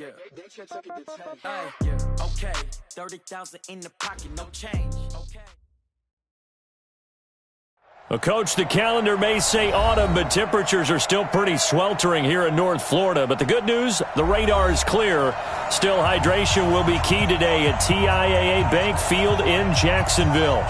Yeah. Okay. 30,000 in the pocket, no change. Okay. Well, Coach, the calendar may say autumn, but temperatures are still pretty sweltering here in North Florida. But the good news, the radar is clear. Still, hydration will be key today at TIAA Bank Field in Jacksonville.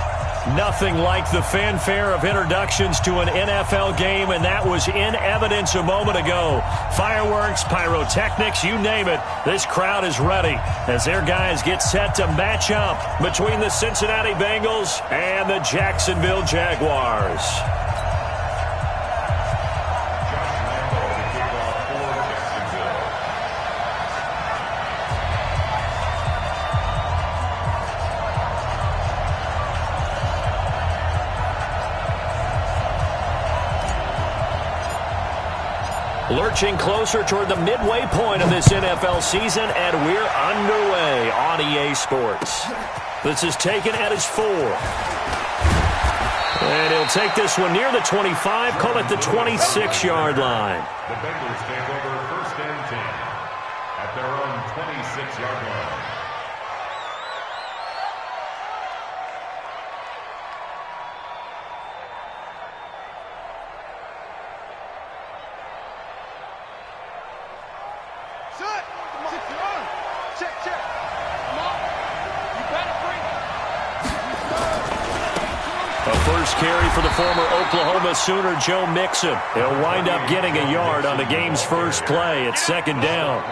Nothing like the fanfare of introductions to an NFL game, and that was in evidence a moment ago. Fireworks, pyrotechnics, you name it. This crowd is ready as their guys get set to match up between the Cincinnati Bengals and the Jacksonville Jaguars. Lurching closer toward the midway point of this NFL season, and we're underway on EA Sports. This is taken at his 4. And he'll take this one near the 25, call it the 26-yard line. The Bengals take over 1st and 10 at their own 26-yard line. First carry for the former Oklahoma Sooner, Joe Mixon. He'll wind up getting a yard on the game's first play. It's 2nd down.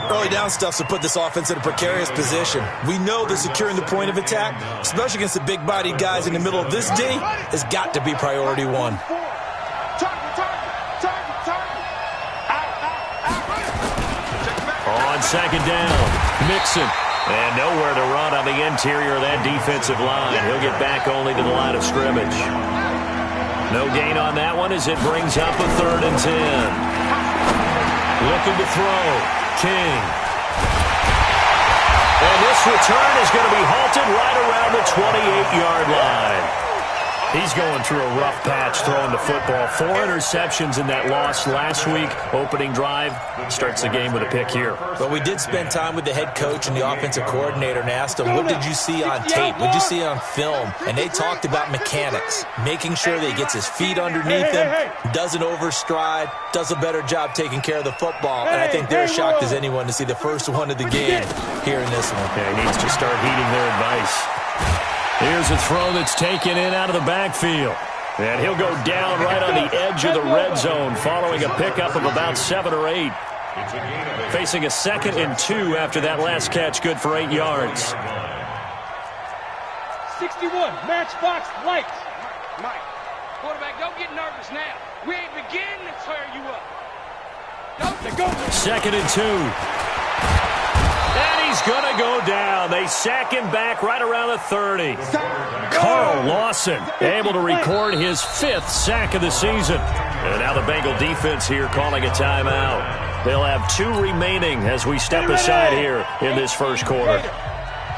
Early down stuff to put this offense in a precarious position. We know that securing the point of attack, especially against the big-bodied guys in the middle of this D, has got to be priority 1. On 2nd down, Mixon. And nowhere to run on the interior of that defensive line. He'll get back only to the line of scrimmage. No gain on that one as it brings up a 3rd and 10. Looking to throw. King. And this return is going to be halted right around the 28-yard line. He's going through a rough patch throwing the football. 4 interceptions in that loss last week. Opening drive starts the game with a pick here. But we did spend time with the head coach and the offensive coordinator and asked them, what did you see on tape? What did you see on film? And they talked about mechanics, making sure that he gets his feet underneath him, doesn't overstride, does a better job taking care of the football. And I think they're as shocked as anyone to see the first one of the game here in this one. Yeah, he needs to start heeding their advice. Here's a throw that's taken in out of the backfield. And he'll go down right on the edge of the red zone following a pickup of about 7 or 8. Facing a 2nd and 2 after that last catch, good for 8 yards. 61, matchbox lights. Mike, quarterback, don't get nervous now. We ain't beginning to tear you up. Go. 2nd and 2. And he's going to go down. They sack him back right around the 30. Carl Lawson able to record his 5th sack of the season. And now the Bengal defense here calling a timeout. They'll have 2 remaining as we step aside here in this first quarter.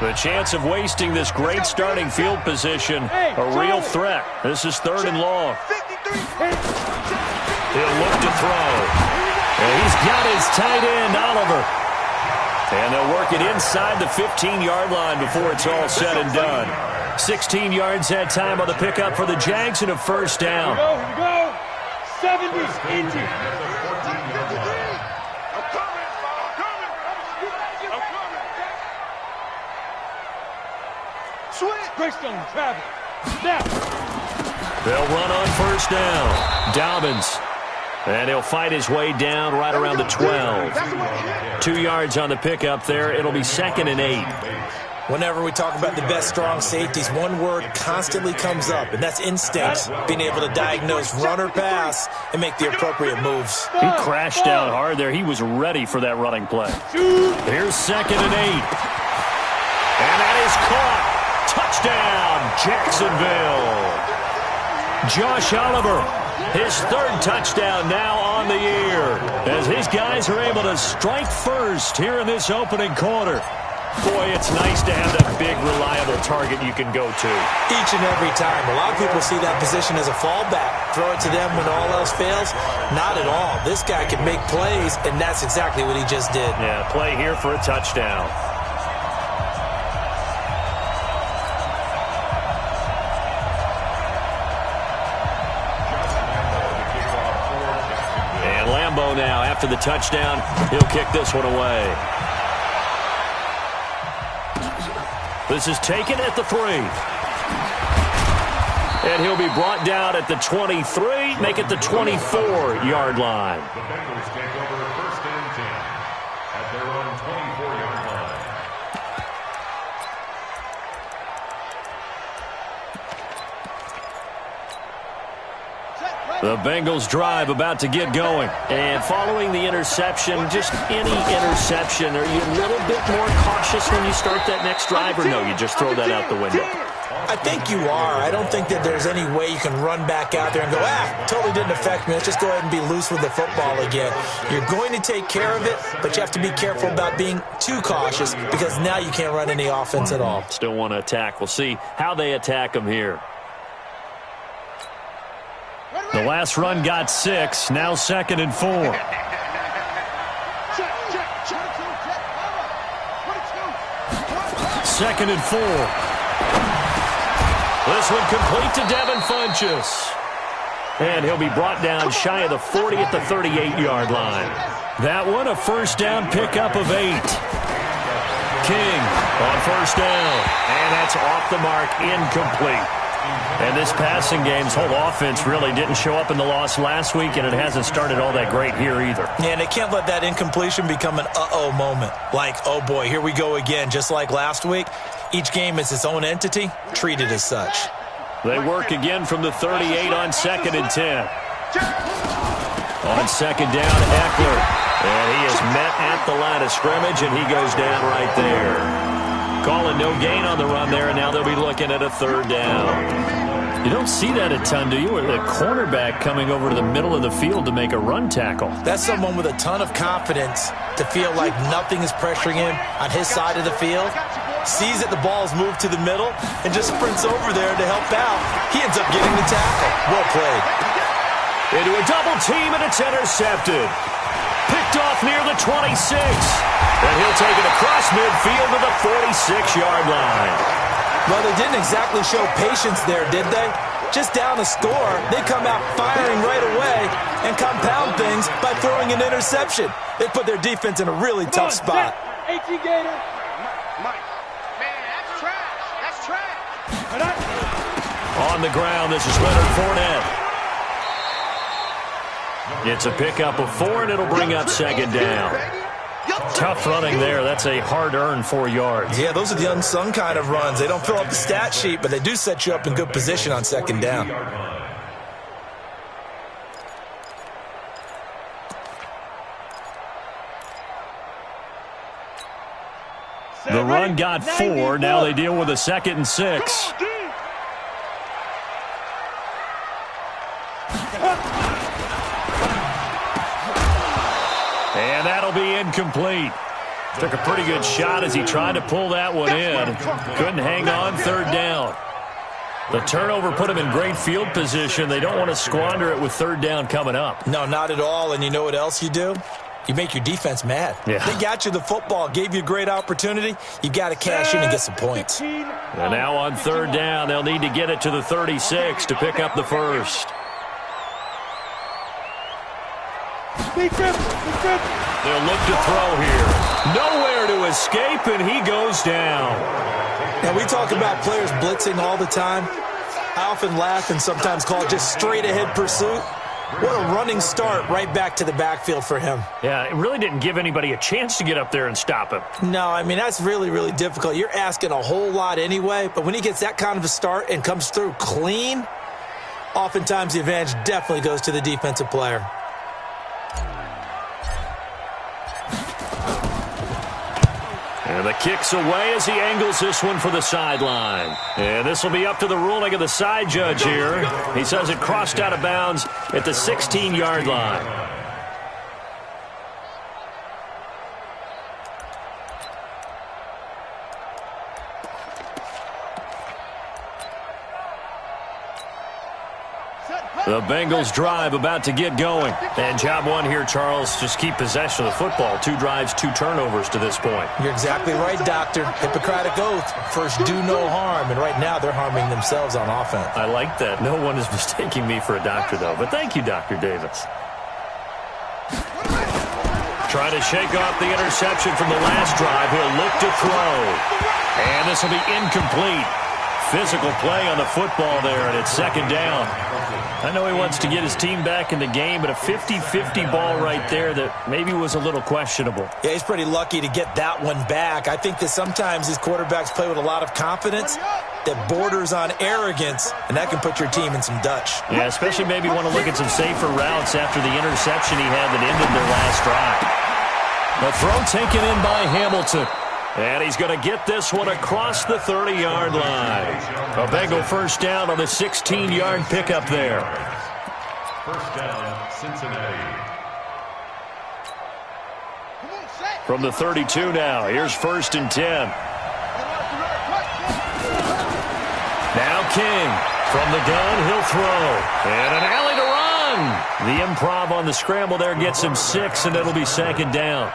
The chance of wasting this great starting field position, a real threat. This is 3rd and long. He'll look to throw. And he's got his tight end, Oliver. And they'll work it inside the 15-yard line before it's all said and done. 16 yards that time on the pickup for the Jags and a 1st down. Here we go. 70 Indy. Greystone travel. Snap. They'll run on 1st down. Dobbins. And he'll fight his way down right around the 12. 2 yards on the pickup there. It'll be 2nd and 8. Whenever we talk about the best strong safeties, one word constantly comes up, and that's instinct. Being able to diagnose run or pass and make the appropriate moves. He crashed down hard there. He was ready for that running play. Here's 2nd and 8. And that is caught. Touchdown, Jacksonville. Josh Oliver, his 3rd touchdown now on the year, as his guys are able to strike first here in this opening quarter. Boy, it's nice to have that big, reliable target you can go to. Each and every time. A lot of people see that position as a fallback. Throw it to them when all else fails. Not at all. This guy can make plays, and that's exactly what he just did. Yeah, play here for a touchdown. And Lambeau now, after the touchdown, he'll kick this one away. This is taken at the 3. And he'll be brought down at the 23, make it the 24-yard line. The Bengals take over first and 10 at their own 24-yard line. The Bengals drive about to get going. And following the interception, just any interception, are you a little bit more cautious when you start that next drive, or no, you just throw that out the window? I think you are. I don't think that there's any way you can run back out there and go, totally didn't affect me. Let's just go ahead and be loose with the football again. You're going to take care of it, but you have to be careful about being too cautious because now you can't run any offense at all. Still want to attack. We'll see how they attack them here. The last run got 6, now 2nd and 4. Second and 4. This one complete to Devin Funchess. And he'll be brought down shy of the 40 at the 38-yard line. That one a first down pickup of 8. King on first down. And that's off the mark, incomplete. And this passing game's whole offense really didn't show up in the loss last week, and it hasn't started all that great here either. Yeah, and they can't let that incompletion become an uh-oh moment. Like, oh boy, here we go again, just like last week. Each game is its own entity, treated as such. They work again from the 38 on 2nd and 10. On 2nd down, Eckler. And he is met at the line of scrimmage, and he goes down right there. Calling no gain on the run there, and now they'll be looking at a 3rd down. You don't see that a ton, do you? With a cornerback coming over to the middle of the field to make a run tackle. That's someone with a ton of confidence to feel like nothing is pressuring him on his side of the field. Sees that the ball's moved to the middle and just sprints over there to help out. He ends up getting the tackle. Well played. Into a double team, and it's intercepted. Picked off near the 26. And he'll take it across midfield to the 46-yard line. Well, they didn't exactly show patience there, did they? Just down a score, they come out firing right away and compound things by throwing an interception. They put their defense in a really tough spot. AT Gator. Mike. Man, that's trash. That's trash. On the ground, this is Leonard Fournette. It's a pickup of 4, and it'll bring up 2nd down. Tough running there. That's a hard-earned 4 yards. Yeah, those are the unsung kind of runs. They don't fill up the stat sheet, but they do set you up in good position on 2nd down. The run got 4. Now they deal with a 2nd and 6. And that'll be incomplete. Took a pretty good shot as he tried to pull that one in. Couldn't hang on 3rd down. The turnover put him in great field position. They don't want to squander it with 3rd down coming up. No, not at all. And you know what else you do? You make your defense mad. Yeah. They got you the football, gave you a great opportunity. You got to cash in and get some points. And now on 3rd down, they'll need to get it to the 36 to pick up the first. They'll look to throw here. Nowhere to escape, and he goes down. Now, we talk about players blitzing all the time. I often laugh and sometimes call it just straight-ahead pursuit. What a running start right back to the backfield for him. Yeah, it really didn't give anybody a chance to get up there and stop him. No, I mean, that's really, really difficult. You're asking a whole lot anyway, but when he gets that kind of a start and comes through clean, oftentimes the advantage definitely goes to the defensive player. And the kick's away as he angles this one for the sideline. And this will be up to the ruling of the side judge here. He says it crossed out of bounds at the 16-yard line. The Bengals drive about to get going. And job one here, Charles, just keep possession of the football. 2 drives, 2 turnovers to this point. You're exactly right, Doctor. Hippocratic oath. First, do no harm. And right now, they're harming themselves on offense. I like that. No one is mistaking me for a doctor, though. But thank you, Dr. Davis. Trying to shake off the interception from the last drive. He'll look to throw. And this will be incomplete. Physical play on the football there, and it's second down. I know he wants to get his team back in the game, but a 50-50 ball right there that maybe was a little questionable. Yeah, he's pretty lucky to get that one back. I think that sometimes these quarterbacks play with a lot of confidence that borders on arrogance, and that can put your team in some Dutch. Yeah, especially maybe want to look at some safer routes after the interception he had that ended their last drive. The throw taken in by Hamilton. And he's going to get this one across the 30-yard line. A Bengal first down on the 16-yard pickup there. First down, Cincinnati. From the 32 now, here's 1st and 10. Now King. From the gun, he'll throw. And an alley to run. The improv on the scramble there gets him 6, and it'll be 2nd down.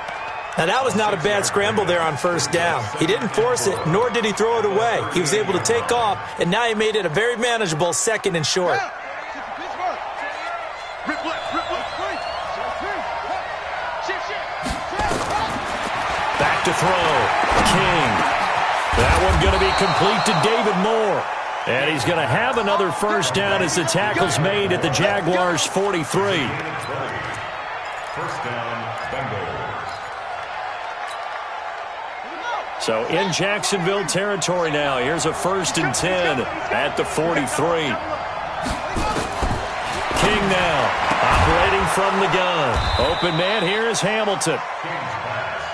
Now, that was not a bad scramble there on 1st down. He didn't force it, nor did he throw it away. He was able to take off, and now he made it a very manageable 2nd and short. Back to throw. King. That one going to be complete to David Moore. And he's going to have another first down as the tackle's made at the Jaguars' 43. First down, Bengals. So in Jacksonville territory now. Here's a 1st and 10 at the 43. King now operating from the gun. Open man here is Hamilton.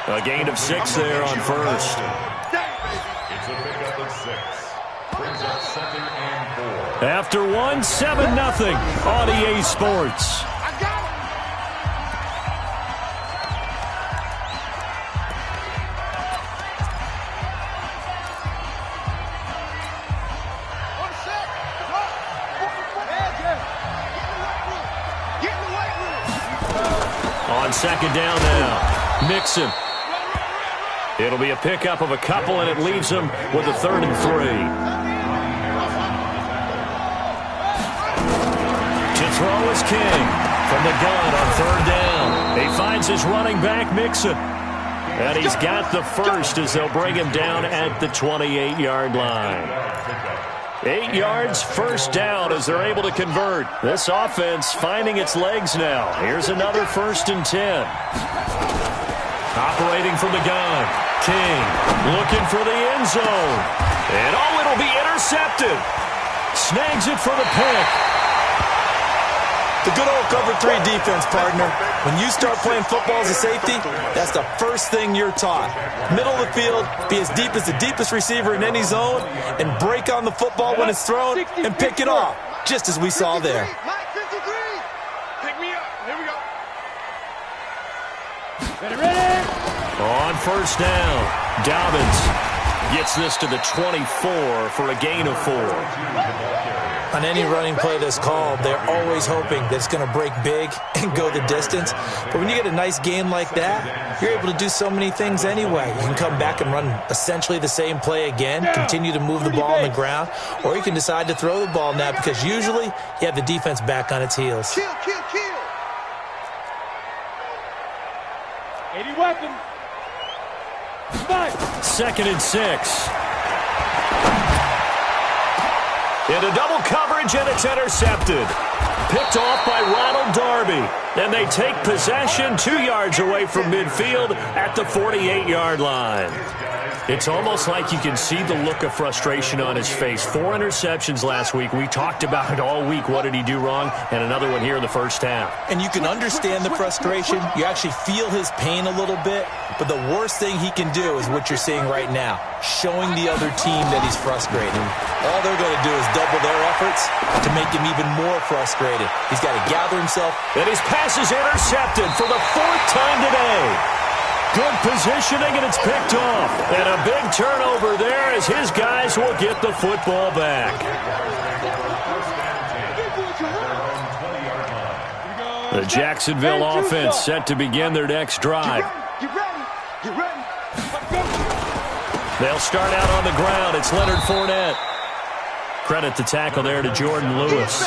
A gain of 6 there on 1st. It's a pickup of 6. Brings up 2nd and 4. After 1, 7-0 on EA Sports. On 2nd down now, Mixon. It'll be a pickup of a couple, and it leaves him with a 3rd and 3. To throw is King from the gun on 3rd down. He finds his running back, Mixon. And he's got the first as they'll bring him down at the 28-yard line. 8 yards, 1st down as they're able to convert. This offense finding its legs now. Here's another 1st and 10. Operating from the gun. King looking for the end zone. And it'll be intercepted. Snags it for the pick. The good old cover 3 defense, partner. When you start playing football as a safety, that's the first thing you're taught. Pill of the field, be as deep as the deepest receiver in any zone, and break on the football when it's thrown and pick it off, just as we saw there. Pick me up. Here we go. Ready? On 1st down, Dobbins gets this to the 24 for a gain of 4. On any running play that's called, they're always hoping that it's going to break big and go the distance. But when you get a nice game like that, you're able to do so many things anyway. You can come back and run essentially the same play again, continue to move the ball on the ground, or you can decide to throw the ball now because usually you have the defense back on its heels. Kill. 80 weapon. 2nd and 6. Into double coverage, and it's intercepted. Picked off by Ronald Darby. And they take possession 2 yards away from midfield at the 48-yard line. It's almost like you can see the look of frustration on his face. 4 interceptions last week. We talked about it all week. What did he do wrong? And another one here in the first half. And you can understand the frustration. You actually feel his pain a little bit. But the worst thing he can do is what you're seeing right now, showing the other team that he's frustrated. All they're going to do is double their efforts to make him even more frustrated. He's got to gather himself. And his pass is intercepted for the 4th time today. Good positioning, and it's picked off. And a big turnover there as his guys will get the football back. The Jacksonville offense set to begin their next drive. Get ready. They'll start out on the ground. It's Leonard Fournette. Credit the tackle there to Jordan Lewis.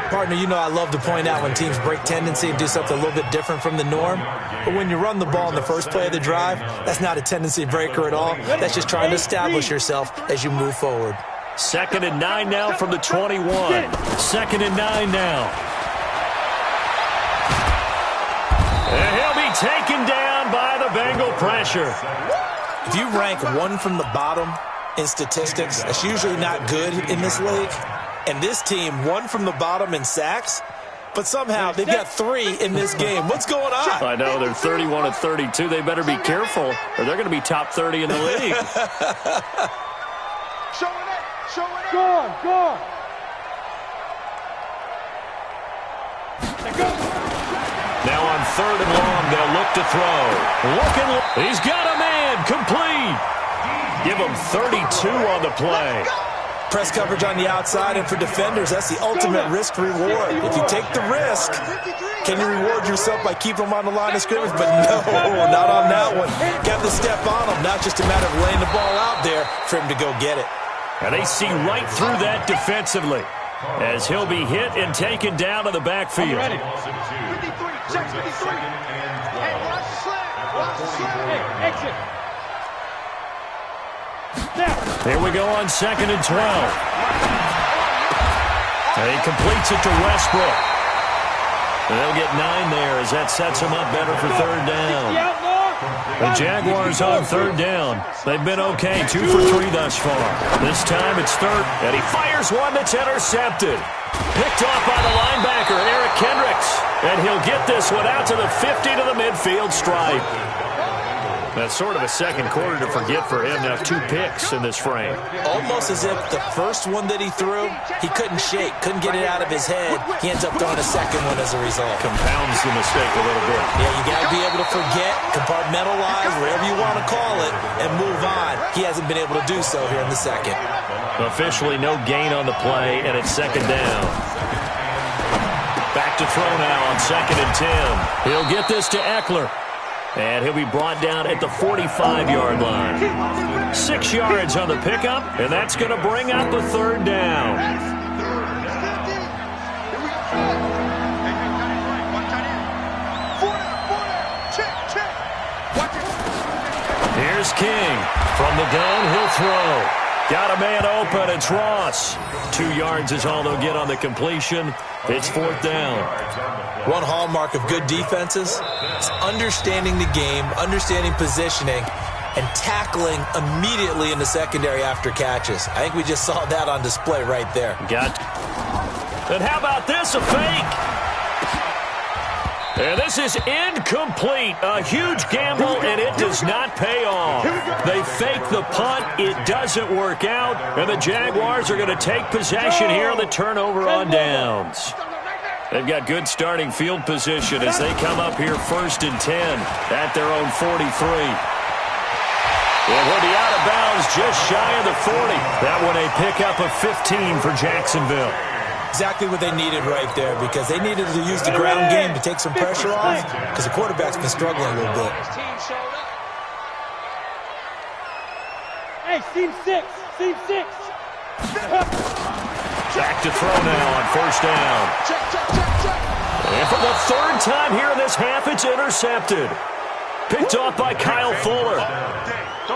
Partner, you know I love to point out when teams break tendency and do something a little bit different from the norm. But when you run the ball in the first play of the drive, that's not a tendency breaker at all. That's just trying to establish yourself as you move forward. 2nd and 9 now from the 21. 2nd and 9 now. And he'll be taken down by the Bengal pressure. If you rank one from the bottom in statistics, that's usually not good in this league. And this team, one from the bottom in sacks, but somehow they've got 3 in this game. What's going on? I know, they're 31 of 32. They better be careful, or they're going to be top 30 in the league. Go on. Now on 3rd and long, they'll look to throw. He's got a man, complete. Give him 32 on the play. Press coverage on the outside, and for defenders, that's the ultimate risk-reward. If you take the risk, can you reward yourself by keeping them on the line of scrimmage? But no, not on that one. Got the step on him, not just a matter of laying the ball out there for him to go get it. And they see right through that defensively as he'll be hit and taken down to the backfield. Ready. 53. Hey, watch the slip. Hey, exit. Here we go on 2nd and 12. And he completes it to Westbrook. They'll get 9 there as that sets him up better for 3rd down. The Jaguars on 3rd down. They've been okay, 2 for 3 thus far. This time it's 3rd, and he fires one that's intercepted. Picked off by the linebacker, Eric Kendricks. And he'll get this one out to the 50 to the midfield stripe. That's sort of a second quarter to forget for him. Now 2 picks in this frame. Almost as if the first one that he threw, he couldn't shake, couldn't get it out of his head. He ends up throwing a second one as a result. Compounds the mistake a little bit. Yeah, you got to be able to forget, compartmentalize, whatever you want to call it, and move on. He hasn't been able to do so here in the second. Officially no gain on the play, and it's 2nd down. Back to throw now on 2nd and 10. He'll get this to Eckler. And he'll be brought down at the 45-yard line. 6 yards on the pickup, and that's going to bring up the 3rd down. Here's King. From the gun, he'll throw. Got a man open. It's Ross. 2 yards is all they'll get on the completion. It's 4th down. One hallmark of good defenses is understanding the game, understanding positioning, and tackling immediately in the secondary after catches. I think we just saw that on display right there. And how about this, a fake? And this is incomplete. A huge gamble, and it does not pay off. They fake the punt. It doesn't work out, and the Jaguars are going to take possession here on the turnover on downs. They've got good starting field position as they come up here 1st and 10 at their own 43. And he'll be out of bounds just shy of the 40. That one a pickup of 15 for Jacksonville. Exactly what they needed right there, because they needed to use the ground game to take some pressure off, because the quarterback's been struggling a little bit. Hey, seam 6. Back to throw now on 1st down. And for the 3rd time here in this half, it's intercepted. Picked off by Kyle Fuller.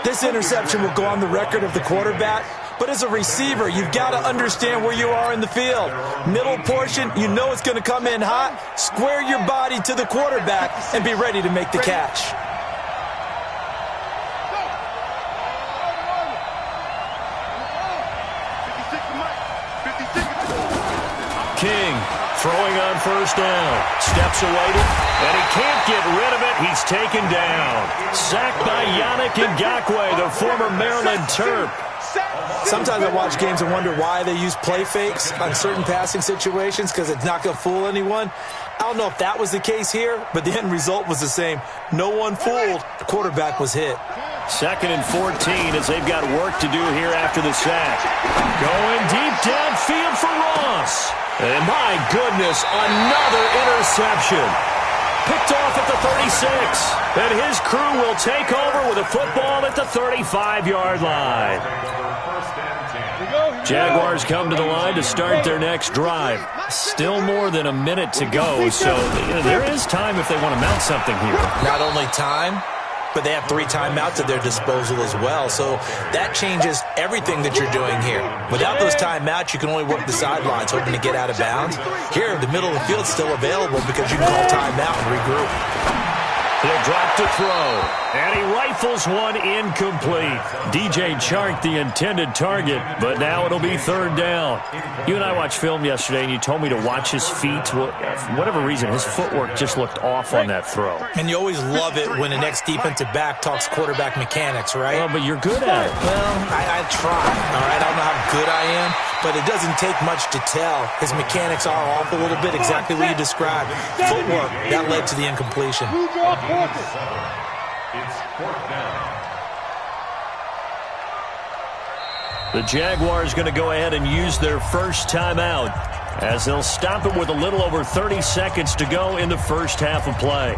This interception will go on the record of the quarterback, but as a receiver, you've got to understand where you are in the field. Middle portion, you know it's going to come in hot. Square your body to the quarterback and be ready to make the catch. King throwing on 1st down. Steps awaited, and he can't get rid of it. He's taken down. Sacked by Yannick Ngakoue, the former Maryland Terp. Sometimes I watch games and wonder why they use play fakes on certain passing situations, because it's not going to fool anyone. I don't know if that was the case here, but the end result was the same. No one fooled. The quarterback was hit. 2nd and 14 as they've got work to do here after the sack. Going deep downfield for Ross. And my goodness, another interception. Picked off at the 36. And his crew will take over with a football at the 35-yard line. Jaguars come to the line to start their next drive. Still more than a minute to go, so there is time if they want to mount something here. Not only time, but they have 3 timeouts at their disposal as well. So that changes everything that you're doing here. Without those timeouts, you can only work the sidelines, hoping to get out of bounds. Here, the middle of the field's still available because you can call timeout and regroup. He'll drop to throw, and he rifles one incomplete. DJ Chark, the intended target, but now it'll be 3rd down. You and I watched film yesterday, and you told me to watch his feet. For whatever reason, his footwork just looked off on that throw. And you always love it when the next defensive back talks quarterback mechanics, right? Well, but you're good at it. Well, I try, all right? I don't know how good I am, but it doesn't take much to tell. His mechanics are off a little bit, exactly what you described. Footwork, that led to the incompletion. It's 4th down. The Jaguars going to go ahead and use their first timeout as they'll stop it with a little over 30 seconds to go in the first half of play.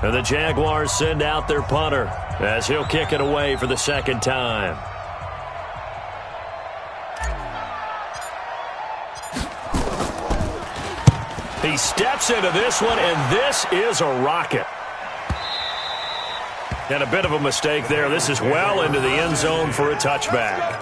And the Jaguars send out their punter as he'll kick it away for the 2nd time. He steps into this one, and this is a rocket. And a bit of a mistake there. This is well into the end zone for a touchback.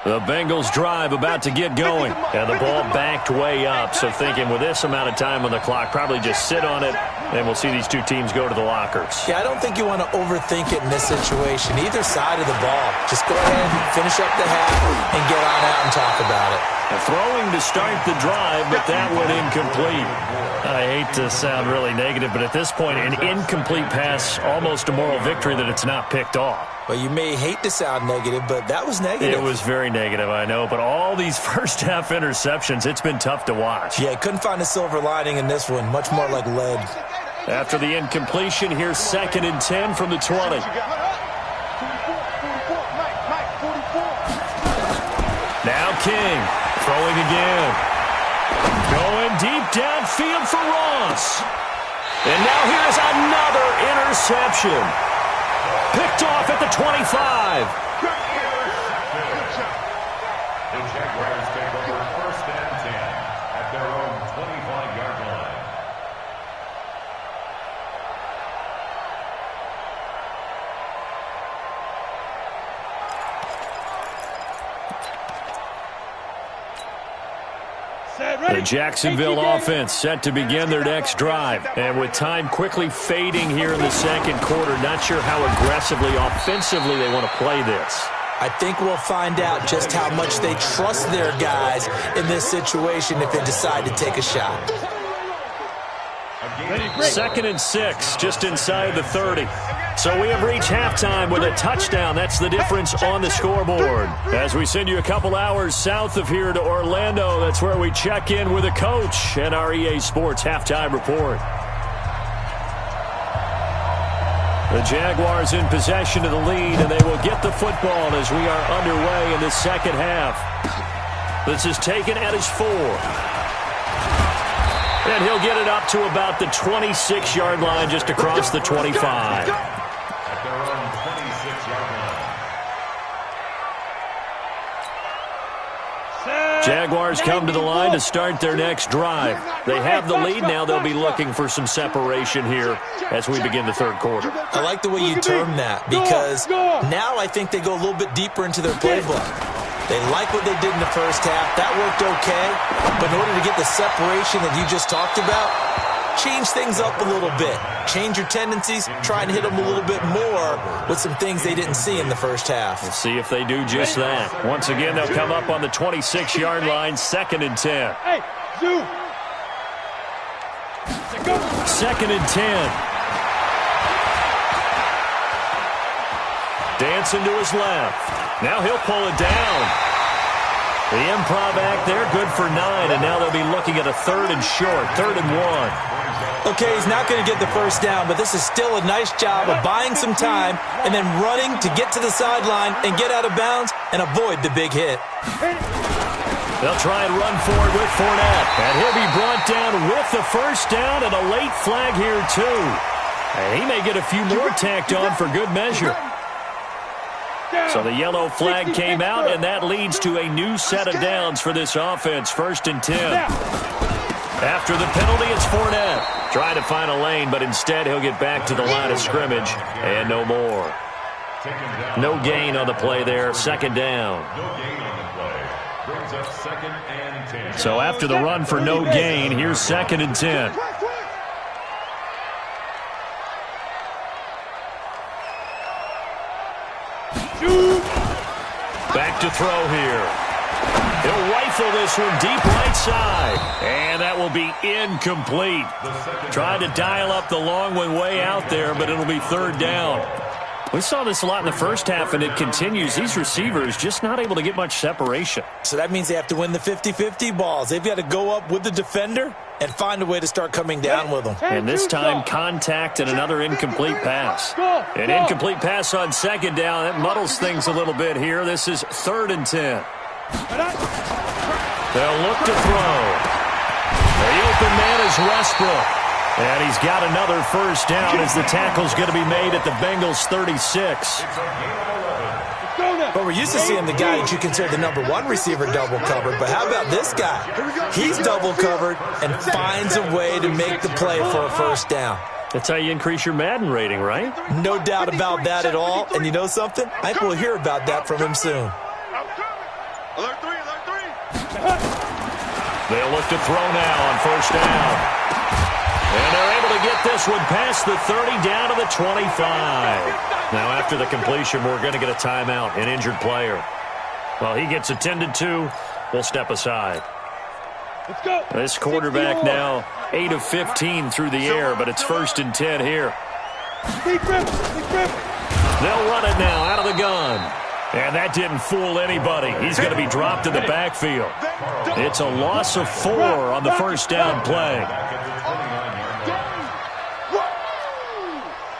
The Bengals drive about to get going. And the ball backed way up. So thinking with this amount of time on the clock, probably just sit on it, and we'll see these two teams go to the lockers. Yeah, I don't think you want to overthink it in this situation. Either side of the ball. Just go ahead, finish up the half, and get on out and talk about it. Throwing to start the drive, but that one incomplete. I hate to sound really negative, but at this point, an incomplete pass, almost a moral victory that it's not picked off. Well, you may hate to sound negative, but that was negative. It was very negative, I know. But all these first-half interceptions, it's been tough to watch. Yeah, couldn't find a silver lining in this one. Much more like lead. After the incompletion, here's 2nd and 10 from the 20. Now King, throwing again. Going deep downfield for Ross. And now here's another interception. Picked off at the 25. The Jaguars take over 1st and 10 at their own 25-yard line. The Jacksonville offense set to begin their next drive. And with time quickly fading here in the 2nd quarter, not sure how aggressively, offensively they want to play this. I think we'll find out just how much they trust their guys in this situation if they decide to take a shot. 2nd and 6, just inside the 30. So we have reached halftime with a touchdown. That's the difference on the scoreboard. As we send you a couple hours south of here to Orlando, that's where we check in with a coach and our EA Sports halftime report. The Jaguars in possession of the lead, and they will get the football as we are underway in the 2nd half. This is taken at his 4. And he'll get it up to about the 26-yard line, just across the 25. At their own 26-yard line. Jaguars come to the line to start their next drive. They have the lead. Now they'll be looking for some separation here as we begin the 3rd quarter. I like the way you term that, because now I think they go a little bit deeper into their playbook. They like what they did in the first half. That worked okay. But in order to get the separation that you just talked about, change things up a little bit. Change your tendencies. Try and hit them a little bit more with some things they didn't see in the first half. We'll see if they do just that. Once again, they'll come up on the 26-yard line, 2nd and 10. Hey, Zoo. 2nd and 10. Dancing to his left. Now he'll pull it down. The improv act there, good for 9, and now they'll be looking at a 3rd and short, 3rd and 1. Okay, he's not going to get the first down, but this is still a nice job of buying some time and then running to get to the sideline and get out of bounds and avoid the big hit. They'll try and run forward with Fournette, and he'll be brought down with the first down and a late flag here, too. And he may get a few more tacked on for good measure. So the yellow flag came out, and that leads to a new set of downs for this offense, 1st and 10. After the penalty, it's Fournette. Trying to find a lane, but instead he'll get back to the line of scrimmage, and no more. No gain on the play there, 2nd down. Brings up 2nd and 10. So after the run for no gain, here's 2nd and 10. Back to throw here. He'll rifle this one deep right side. And that will be incomplete. Tried to dial up the long one way out there, but it'll be 3rd down. We saw this a lot in the first half, and it continues. These receivers just not able to get much separation. So that means they have to win the 50-50 balls. They've got to go up with the defender and find a way to start coming down with them. And this time, contact and another incomplete pass. An incomplete pass on 2nd down. That muddles things a little bit here. This is 3rd and 10. They'll look to throw. The open man is Westbrook. And he's got another first down as the tackle's going to be made at the Bengals 36. But we're used to seeing the guy that you consider the #1 receiver double covered. But how about this guy? He's double covered and finds a way to make the play for a first down. That's how you increase your Madden rating, right? No doubt about that at all. And you know something? I think we'll hear about that from him soon. Alert 3, alert 3. They'll look to throw now on first down. And they're able to get this one past the 30 down to the 25. Now after the completion, we're going to get a timeout, an injured player. Well, he gets attended to. We'll step aside. Let's go. This quarterback now 8 of 15 through the air, but it's 1st and 10 here. Deep grip, deep grip. They'll run it now out of the gun. And that didn't fool anybody. He's going to be dropped in the backfield. It's a loss of 4 on the first down play.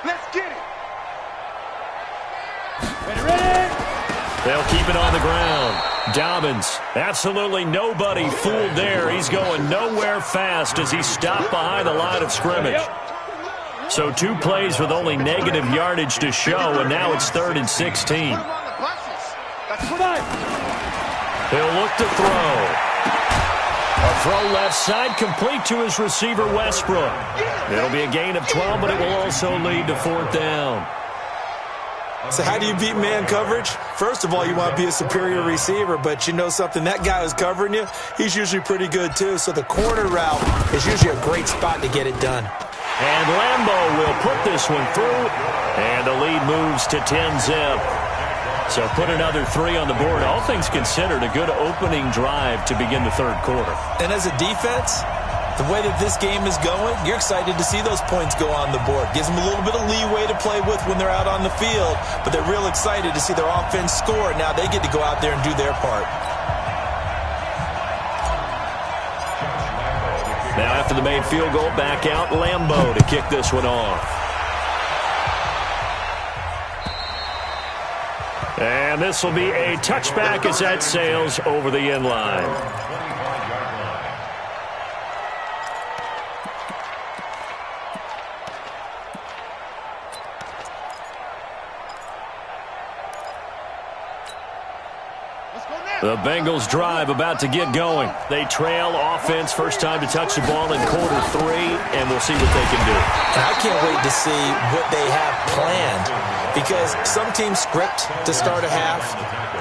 Let's get it. They'll keep it on the ground. Dobbins, absolutely nobody fooled there. He's going nowhere fast as he stopped behind the line of scrimmage. So 2 plays with only negative yardage to show, and now it's 3rd and 16. He'll look to throw. A throw left side, complete to his receiver, Westbrook. It'll be a gain of 12, but it will also lead to 4th down. So how do you beat man coverage? First of all, you want to be a superior receiver, but you know something? That guy who's covering you, he's usually pretty good too. So the corner route is usually a great spot to get it done. And Lambeau will put this one through, and the lead moves to 10-zip. So put another 3 on the board. All things considered, a good opening drive to begin the 3rd quarter. And as a defense, the way that this game is going, you're excited to see those points go on the board. Gives them a little bit of leeway to play with when they're out on the field, but they're real excited to see their offense score. Now they get to go out there and do their part. Now after the made field goal, back out Lambeau to kick this one off. And this will be a touchback as that sails over the end line. The Bengals drive about to get going. They trail offense, first time to touch the ball in quarter 3, and we'll see what they can do. And I can't wait to see what they have planned, because some teams script to start a half,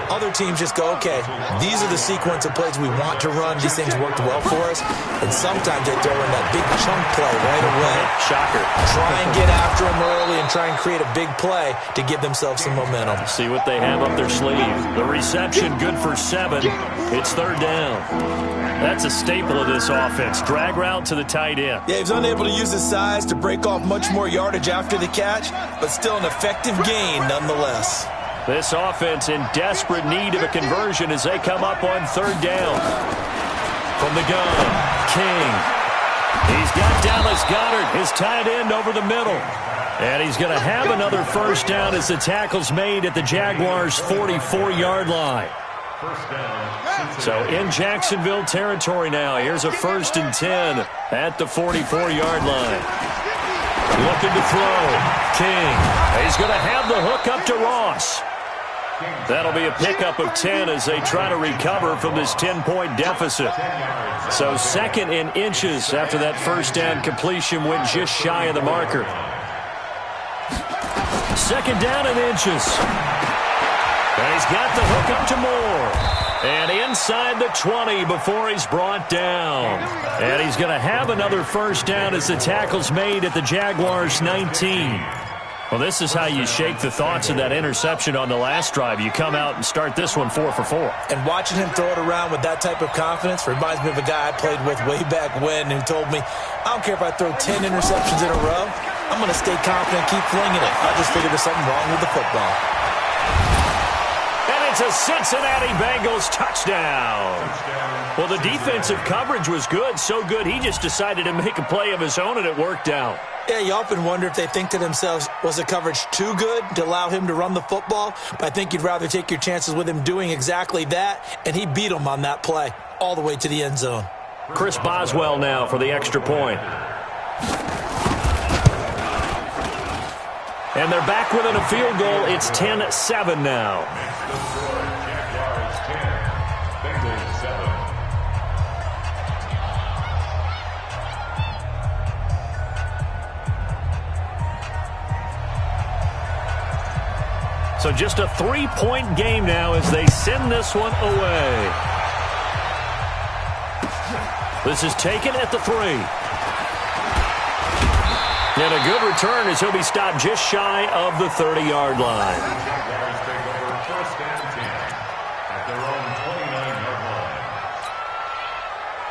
Other teams just go, okay, these are the sequence of plays we want to run. These things worked well for us. And sometimes they throw in that big chunk play right away. Shocker. Try and get after them early and try and create a big play to give themselves some momentum. See what they have up their sleeve. The reception good for 7. It's third down. That's a staple of this offense. Drag route to the tight end. Yeah, he was unable to use his size to break off much more yardage after the catch, but still an effective gain nonetheless. This offense in desperate need of a conversion as they come up on third down. From the gun, King. He's got Dallas Goedert, his tight end, over the middle. And he's going to have another first down as the tackle's made at the Jaguars' 44-yard line. So in Jacksonville territory now. Here's a 1st and 10 at the 44-yard line. Looking to throw. King. He's going to have the hook up to Ross. That'll be a pickup of 10 as they try to recover from this 10-point deficit. So 2nd in inches after that first down completion went just shy of the marker. 2nd down in inches. And he's got the hook up to Moore. And inside the 20 before he's brought down. And he's going to have another first down as the tackle's made at the Jaguars' 19. Well, this is how you shake the thoughts of that interception on the last drive. You come out and start this one 4 for 4. And watching him throw it around with that type of confidence reminds me of a guy I played with way back when who told me, I don't care if I throw 10 interceptions in a row. I'm going to stay confident and keep flinging it. I just figured there's something wrong with the football. And it's a Cincinnati Bengals touchdown. Well, the defensive coverage was good, so good he just decided to make a play of his own, and it worked out. Yeah, you often wonder if they think to themselves, was the coverage too good to allow him to run the football? But I think you'd rather take your chances with him doing exactly that, and he beat him on that play all the way to the end zone. Chris Boswell now for the extra point. And they're back within a field goal. It's 10-7 now. Jaguars 10, Bengals 7. So just a 3-point game now as they send this one away. This is taken at the 3. And a good return as he'll be stopped just shy of the 30-yard line. Jaguars take over 1st and 10 at their own 29-yard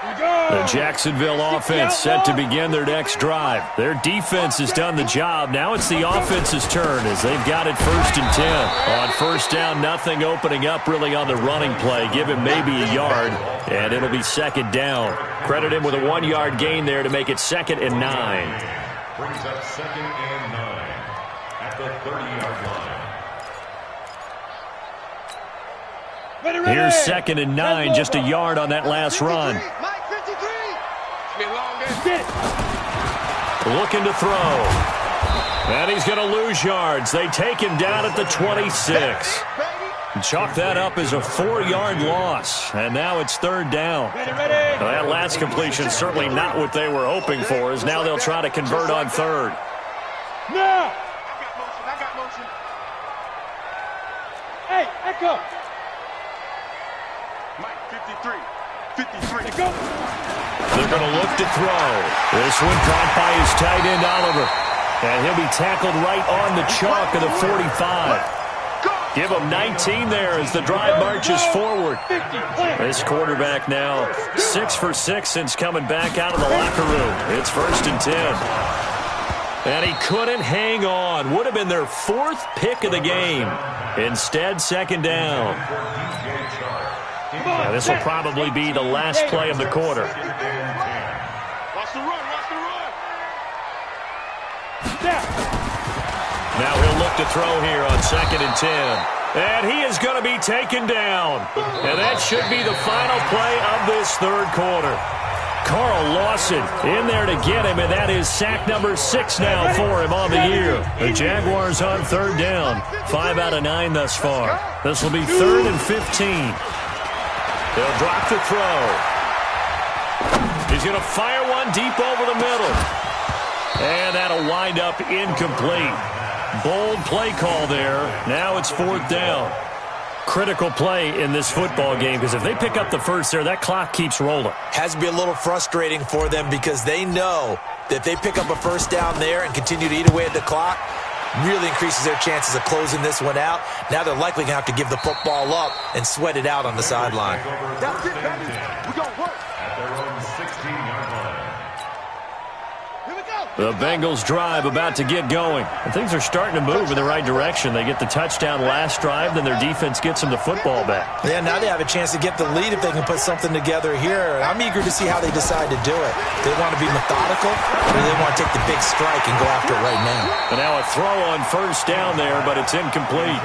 line. The Jacksonville offense set to begin their next drive. Their defense has done the job. Now it's the offense's turn as they've got it 1st and 10. On first down, nothing opening up really on the running play. Give him maybe a yard, and it'll be 2nd down. Credit him with a 1-yard gain there to make it 2nd and 9. Brings up 2nd and 9 at the 30-yard line. Here's 2nd and 9, just a yard on that last run. Looking to throw. And he's going to lose yards. They take him down at the 26. Chalk that up as a 4-yard loss. And now it's 3rd down. Now that last completion certainly not what they were hoping for, as now they'll try to convert on 3rd. Now! I got motion. Hey, echo! Mike, 53. Go! They're going to look to throw. This one caught by his tight end, Oliver. And he'll be tackled right on the chalk of the 45. Give him 19 there as the drive marches forward. This quarterback now 6 for 6 since coming back out of the locker room. It's 1st and 10. And he couldn't hang on. Would have been their 4th pick of the game. Instead, 2nd down. Now, this will probably be the last play of the quarter. Watch the run. Now he'll look to throw here on 2nd and 10. And he is going to be taken down. And that should be the final play of this 3rd quarter. Carl Lawson in there to get him, and that is sack number 6 now for him on the year. The Jaguars on 3rd down. 5 out of 9 thus far. This will be 3rd and 15. They'll drop the throw. He's going to fire one deep over the middle. And that'll wind up incomplete. Bold play call there. Now it's 4th down. critical play in this football game because if they pick up the first there, that clock keeps rolling. Has to be a little frustrating for them because they know that if they pick up a first down there and continue to eat away at the clock, really increases their chances of closing this one out. Now they're likely going to have to give the football up and sweat it out on the sideline. That's it, baby. We're going to work. At their own 16-yard line. Here we go. The Bengals drive about to get going. And things are starting to move in the right direction. They get the touchdown last drive, then their defense gets them the football back. Yeah, now they have a chance to get the lead if they can put something together here. I'm eager to see how they decide to do it. Do they want to be methodical, or do they want to take the big strike and go after it right now? And now a throw on first down there, but it's incomplete.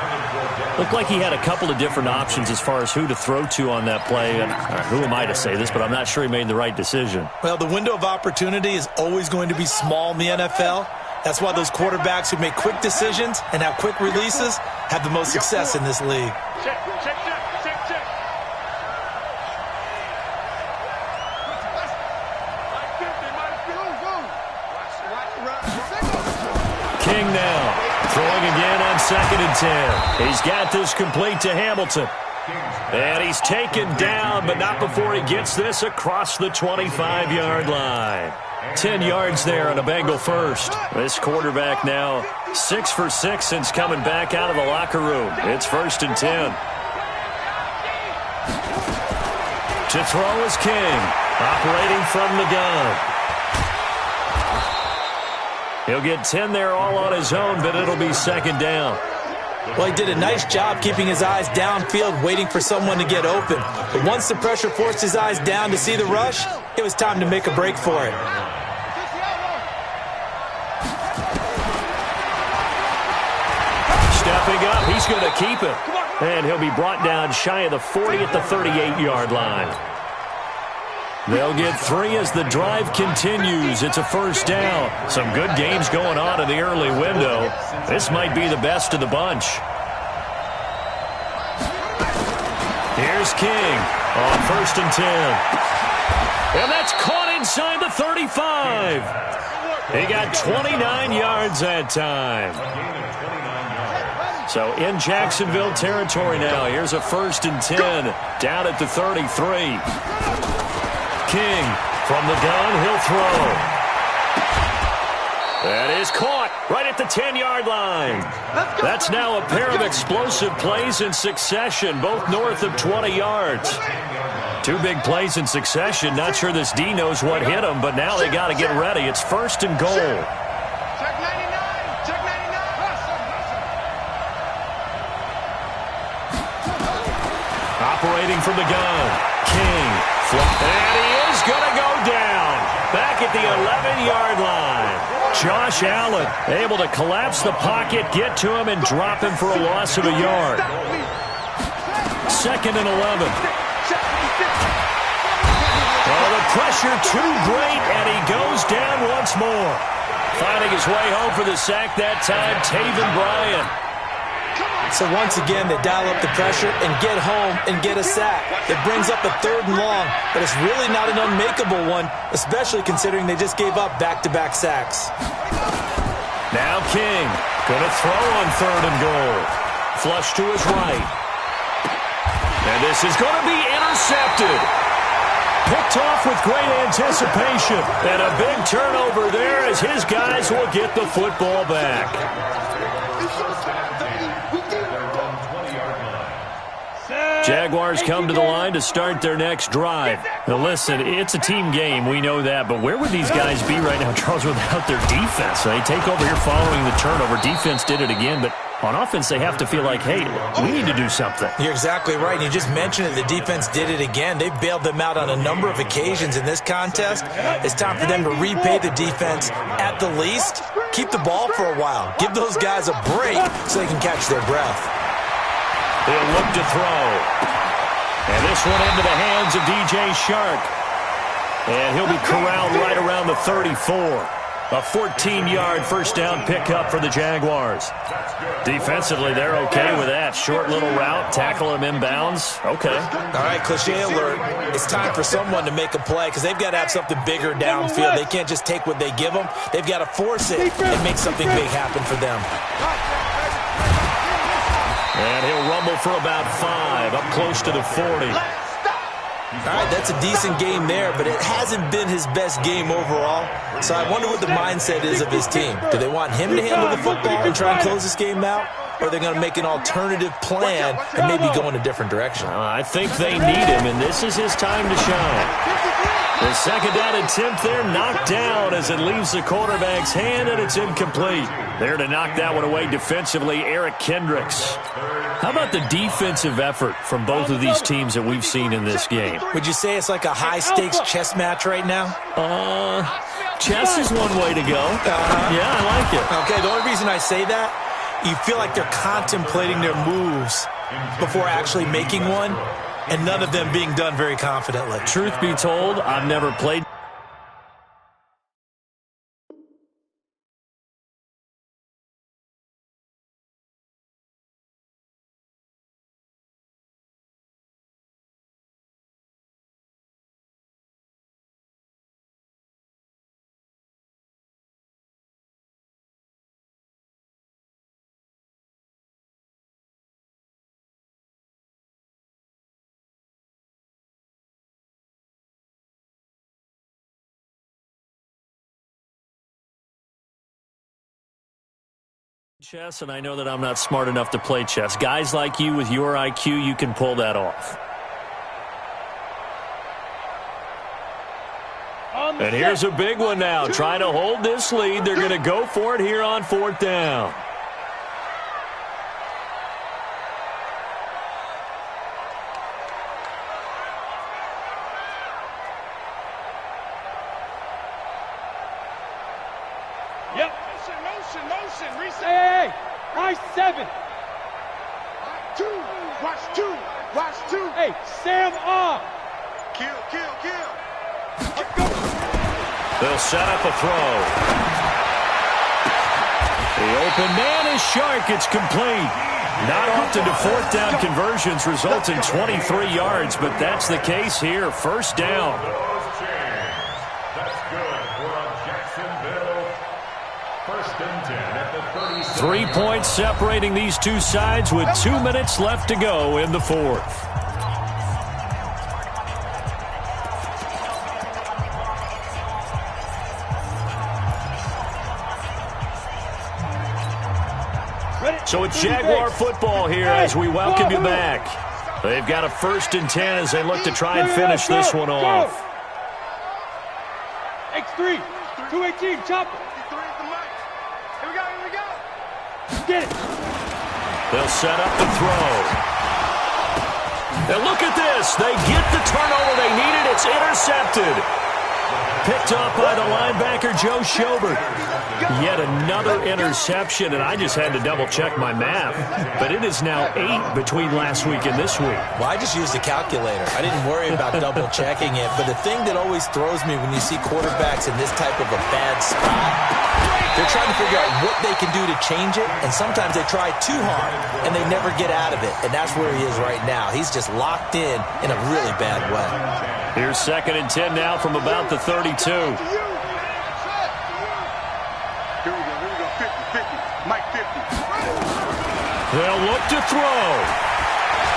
Looked like he had a couple of different options as far as who to throw to on that play. And who am I to say this, but I'm not sure he made the right decision. Well, the window of opportunity is always going to be small in the NFL. That's why those quarterbacks who make quick decisions and have quick releases have the most success in this league. Check. King now throwing again on 2nd and 10. He's got this complete to Hamilton. And he's taken down, but not before he gets this across the 25-yard line. 10 yards there on a Bengal first. This quarterback now 6 for 6 since coming back out of the locker room. It's 1st and 10. To throw is King, operating from the gun. He'll get 10 there all on his own, but it'll be 2nd down. Well, he did a nice job keeping his eyes downfield, waiting for someone to get open. But once the pressure forced his eyes down to see the rush, it was time to make a break for it. Stepping up, he's going to keep it. And he'll be brought down shy of the 40 at the 38-yard line. They'll get 3 as the drive continues. It's a 1st down. Some good games going on in the early window. This might be the best of the bunch. Here's King on 1st and 10. And that's caught inside the 35. He got 29 yards that time. So in Jacksonville territory now. Here's a 1st and 10 down at the 33. King from the gun, he'll throw. That is caught right at the 10-yard line. That's now a pair of explosive plays in succession, both north of 20 yards. 2 big plays in succession. Not sure this D knows what hit him, but now they got to get ready. It's 1st and goal. Check 99. Check 99. Operating from the gun, King. And he is going to go down back at the 11-yard line. Josh Allen able to collapse the pocket, get to him, and drop him for a loss of a yard. 2nd and 11. Oh, the pressure too great, and he goes down once more. Finding his way home for the sack that time, Taven Bryan. So once again, they dial up the pressure and get home and get a sack. It brings up a 3rd and long, but it's really not an unmakeable one, especially considering they just gave up back-to-back sacks. Now King going to throw on 3rd and goal. Flush to his right. And this is going to be intercepted. Picked off with great anticipation. And a big turnover there as his guys will get the football back. Jaguars come to the line to start their next drive. Now listen, it's a team game, we know that, but where would these guys be right now, Charles, without their defense? They take over here following the turnover. Defense did it again, but on offense they have to feel like, hey, we need to do something. You're exactly right. You just mentioned it. The defense did it again. They bailed them out on a number of occasions in this contest. It's time for them to repay the defense at the least. Keep the ball for a while. Give those guys a break so they can catch their breath. He'll look to throw. And this one into the hands of DJ Shark. And he'll be corralled right around the 34. A 14-yard first down pickup for the Jaguars. Defensively, they're okay with that. Short little route, tackle him inbounds. Okay. All right, cliche alert. It's time for someone to make a play because they've got to have something bigger downfield. They can't just take what they give them. They've got to force it and make something big happen for them. And he'll rumble for about 5, up close to the 40. All right, that's a decent game there, but it hasn't been his best game overall. So I wonder what the mindset is of his team. Do they want him to handle the football and try and close this game out? Or are they going to make an alternative plan and maybe go in a different direction? I think they need him, and this is his time to shine. The second down attempt there knocked down as it leaves the quarterback's hand, and it's incomplete. There to knock that one away defensively, Eric Kendricks. How about the defensive effort from both of these teams that we've seen in this game? Would you say it's like a high-stakes chess match right now? Chess is one way to go. Yeah, I like it. Okay, the only reason I say that, you feel like they're contemplating their moves before actually making one, and none of them being done very confidently. Truth be told, I've never played. Chess, and I know that I'm not smart enough to play chess. Guys like you with your IQ, you can pull that off. And here's a big one now. Trying to hold this lead. They're going to go for it here on 4th down. Hey, right 7. Watch two. Hey, Sam off. Kill. They'll set up a throw. The open man is Shark. It's complete. Not often do 4th down conversions result in 23 yards, but that's the case here. 1st down. That's good for a Jacksonville 1st and 10 at the 30. 3 points separating these two sides with 2 minutes left to go in the 4th. So it's Jaguar football here as we welcome you back. They've got a 1st and 10 as they look to try and finish this one off. X3, 218, chopper. Here we go. Get it. They'll set up the throw. And look at this. They get the turnover they needed. It's intercepted. Picked off by the linebacker, Joe Schobert. Yet another interception, and I just had to double-check my math. But it is now 8 between last week and this week. Well, I just used a calculator. I didn't worry about double-checking it. But the thing that always throws me when you see quarterbacks in this type of a bad spot, they're trying to figure out what they can do to change it, and sometimes they try too hard, and they never get out of it. And that's where he is right now. He's just locked in a really bad way. Here's 2nd and 10 now from about the 32. Here we go. 50. Mike 50. They'll look to throw.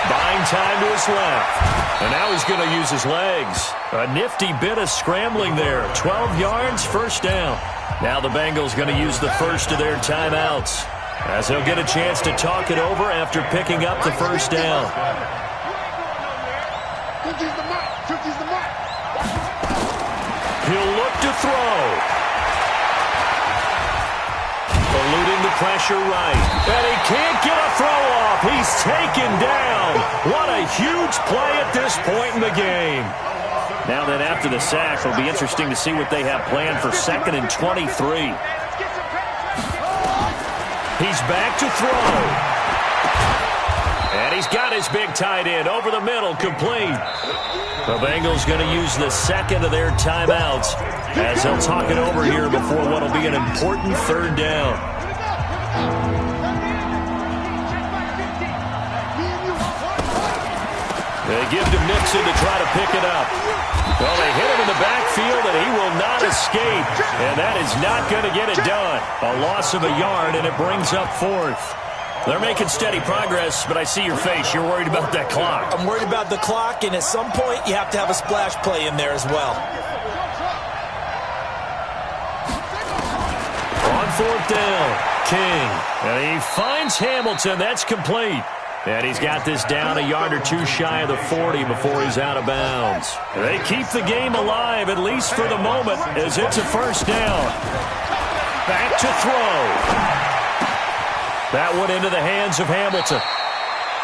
Buying time to his left. And now he's going to use his legs. A nifty bit of scrambling there. 12 yards, 1st down. Now the Bengals going to use the first of their timeouts, as they'll get a chance to talk it over after picking up the 1st down. He'll look to throw. Eluding the pressure right. And he can't get a throw off. He's taken down. What a huge play at this point in the game. Now then, after the sack, it'll be interesting to see what they have planned for 2nd and 23. He's back to throw. And he's got his big tight end over the middle, complete. The Bengals going to use the 2nd of their timeouts as they'll talk it over here before what will be an important 3rd down. They give to Mixon to try to pick it up. Well, they hit him in the backfield, and he will not escape. And that is not going to get it done. A loss of a yard, and it brings up 4th. They're making steady progress, but I see your face. You're worried about that clock. I'm worried about the clock, and at some point, you have to have a splash play in there as well. On fourth down, King. And he finds Hamilton. That's complete. And he's got this down a yard or two shy of the 40 before he's out of bounds. They keep the game alive, at least for the moment, as it's a first down. Back to throw. That one into the hands of Hamilton.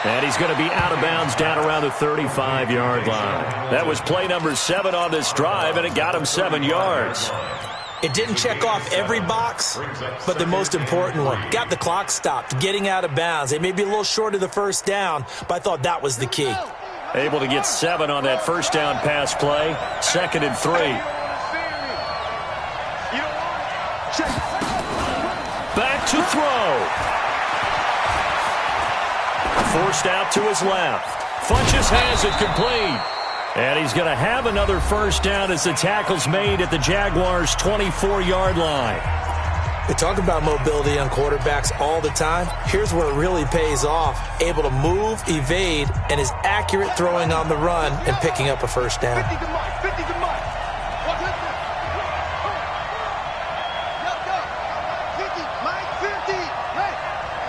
And he's going to be out of bounds down around the 35-yard line. That was play number 7 on this drive, and it got him 7 yards. It didn't check off every box, but the most important one. Got the clock stopped, getting out of bounds. They may be a little short of the first down, but I thought that was the key. Able to get 7 on that first down pass play. 2nd and 3. Back to throw. Forced out to his left. Funches has it complete. And he's going to have another first down as the tackle's made at the Jaguars' 24-yard line. We talk about mobility on quarterbacks all the time. Here's where it really pays off. Able to move, evade, and is accurate throwing on the run and picking up a first down. 50 to Mike. 50 to Mike. 50. Mike, 50. Hey,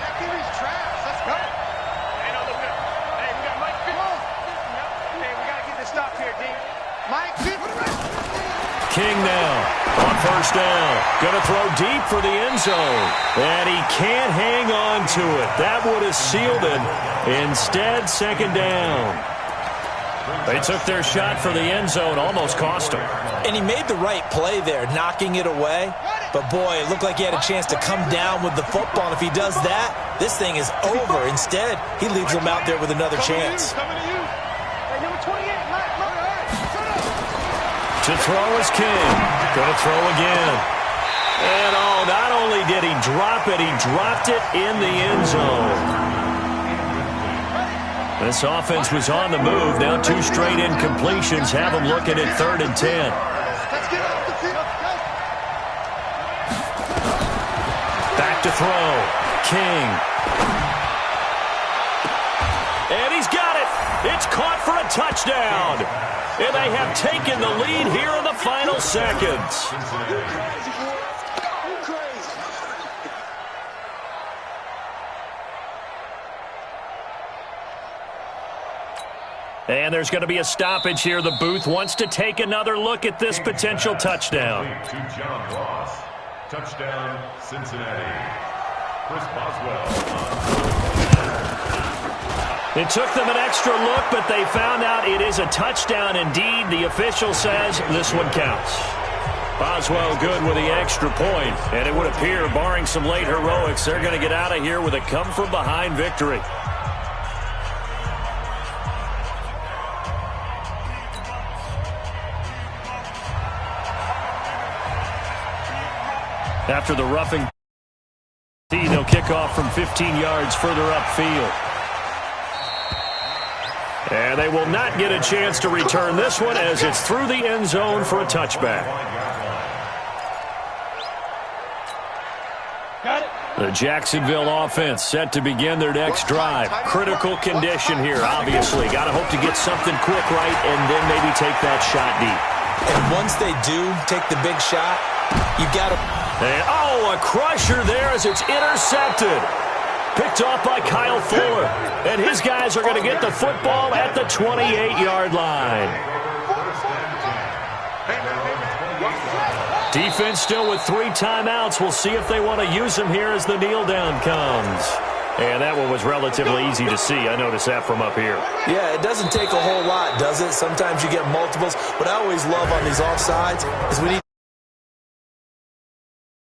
that QB's trash. Let's go. Hey, no, look good. Hey, we got Mike 50. Hey, we got to get this stop here, D. Mike 50. King now on first down. Going to throw deep for the end zone. And he can't hang on to it. That would have sealed it. Instead, 2nd down. They took their shot for the end zone, almost cost him. And he made the right play there, knocking it away. But, boy, it looked like he had a chance to come down with the football. And if he does that, this thing is over. Instead, he leaves him out there with another chance. To throw is King. Going to throw again. And, not only did he drop it, he dropped it in the end zone. This offense was on the move. Now 2 straight incompletions have them looking at 3rd and 10. Back to throw. King. And he's got it. It's caught for a touchdown. And they have taken the lead here in the final seconds. And there's going to be a stoppage here. The booth wants to take another look at this potential touchdown. To John Ross. Touchdown, Cincinnati. Chris Boswell. It took them an extra look, but they found out it is a touchdown indeed. The official says this one counts. Boswell good with the extra point, and it would appear, barring some late heroics, they're going to get out of here with a come-from-behind victory. After the roughing, they'll kick off from 15 yards further upfield. And they will not get a chance to return this one as it's through the end zone for a touchback. The Jacksonville offense set to begin their next drive. Critical condition here, obviously. Got to hope to get something quick right and then maybe take that shot deep. And once they do take the big shot, you've got to... And, a crusher there as it's intercepted. Picked off by Kyle Fuller. And his guys are going to get the football at the 28-yard line. Defense still with 3 timeouts. We'll see if they want to use them here as the kneel down comes. And that one was relatively easy to see. I noticed that from up here. Yeah, it doesn't take a whole lot, does it? Sometimes you get multiples. What I always love on these offsides is we need